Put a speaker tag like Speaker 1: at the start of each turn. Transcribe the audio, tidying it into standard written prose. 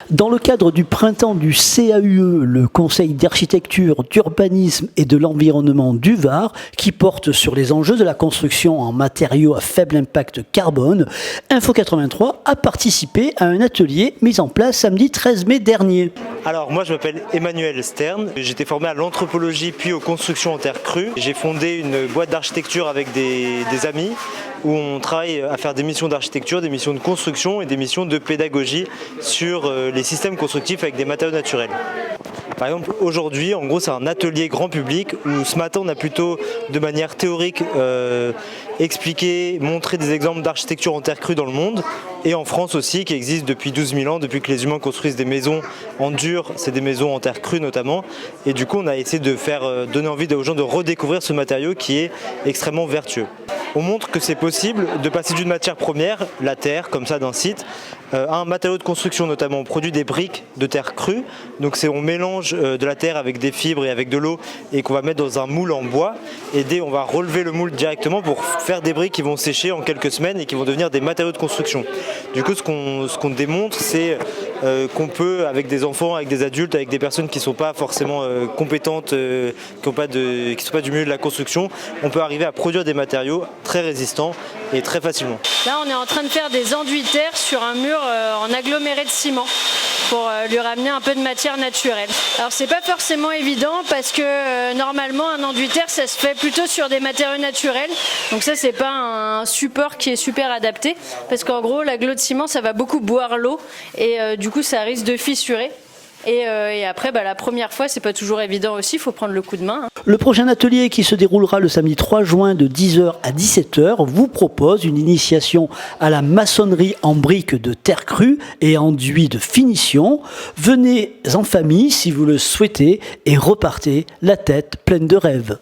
Speaker 1: Dans le cadre du printemps du CAUE, le Conseil d'architecture, d'urbanisme et de l'environnement du Var, qui porte sur les enjeux de la construction en matériaux à faible impact carbone, Info 83 a participé à un atelier mis en place samedi 13 mai dernier.
Speaker 2: Alors moi je m'appelle Emmanuel Stern, j'étais formé à l'anthropologie puis aux constructions en terre crue. J'ai fondé une boîte d'architecture avec des amis où on travaille à faire des missions d'architecture, des missions de construction et des missions de pédagogie sur les systèmes constructifs avec des matériaux naturels. Par exemple, aujourd'hui, en gros, c'est un atelier grand public où ce matin, on a plutôt, de manière théorique, expliqué, montré des exemples d'architecture en terre crue dans le monde et en France aussi, qui existe depuis 12 000 ans, depuis que les humains construisent des maisons en dur, c'est des maisons en terre crue notamment. Et du coup, on a essayé de faire donner envie aux gens de redécouvrir ce matériau qui est extrêmement vertueux. On montre que c'est possible de passer d'une matière première, la terre, comme ça d'un site, à un matériau de construction notamment. On produit des briques de terre crue, donc on mélange de la terre avec des fibres et avec de l'eau et qu'on va mettre dans un moule en bois et on va relever le moule directement pour faire des briques qui vont sécher en quelques semaines et qui vont devenir des matériaux de construction. Du coup, ce qu'on démontre, c'est qu'on peut, avec des enfants, avec des adultes, avec des personnes qui ne sont pas forcément compétentes, qui ne sont pas du milieu de la construction, on peut arriver à produire des matériaux très résistants et très facilement.
Speaker 3: Là, on est en train de faire des enduits de terre sur un mur en aggloméré de ciment pour lui ramener un peu de matière naturelle. Alors c'est pas forcément évident parce que normalement un enduit de terre ça se fait plutôt sur des matériaux naturels, donc ça c'est pas un support qui est super adapté parce qu'en gros l'agglo de ciment ça va beaucoup boire l'eau et du coup ça risque de fissurer. Et après, la première fois, c'est pas toujours évident aussi, il faut prendre le coup de main.
Speaker 1: Le prochain atelier qui se déroulera le samedi 3 juin de 10h à 17h vous propose une initiation à la maçonnerie en briques de terre crue et enduits de finition. Venez en famille si vous le souhaitez et repartez la tête pleine de rêves.